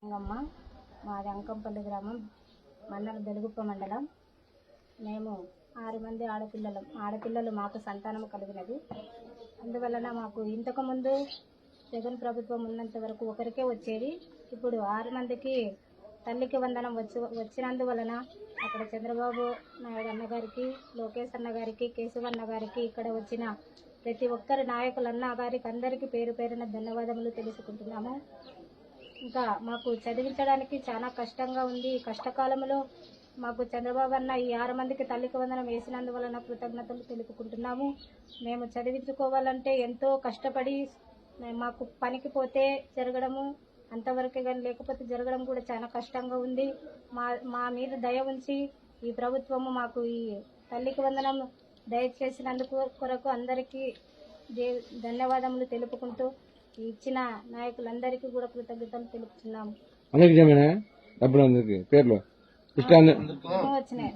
రంగమ్మ, మాది అంకంపల్లి గ్రామం, మండల బెలుగుప్ప మండలం. మేము 6 మంది ఆడపిల్లలు మాకు సంతానం కలిగినది. అందువలన మాకు ఇంతకుముందు జగన్ ప్రభుత్వం ఉన్నంత వరకు ఒకరికే వచ్చేది. ఇప్పుడు 6 మందికి తల్లికి వందనం వచ్చినందువలన అక్కడ చంద్రబాబు నాయుడు అన్నగారికి, లోకేష్ అన్నగారికి, కేశవన్న గారికి, ఇక్కడ వచ్చిన ప్రతి ఒక్కరి నాయకులన్న గారికి అందరికీ పేరు పేరున ధన్యవాదములు తెలుసుకుంటున్నాము. ఇంకా మాకు చదివించడానికి చాలా కష్టంగా ఉంది. ఈ కష్టకాలంలో మాకు చంద్రబాబు అన్న ఈ 6 మందికి తల్లికి వందనం వేసినందువలన కృతజ్ఞతలు తెలుపుకుంటున్నాము. మేము చదివించుకోవాలంటే ఎంతో కష్టపడి మాకు పనికి పోతే జరగడము, అంతవరకే కానీ లేకపోతే జరగడం కూడా చాలా కష్టంగా ఉంది. మా మీద దయ ఉంచి ఈ ప్రభుత్వము మాకు ఈ తల్లికి వందనం దయచేసినందుకు కొరకు అందరికీ ధన్యవాదములు తెలుపుకుంటూ ఇచ్చిన నాయకులందరికీ కూడా కృతజ్ఞతలు తెలుపుతున్నాము. అందరికి డబ్బులు పేర్లు వచ్చినాయి.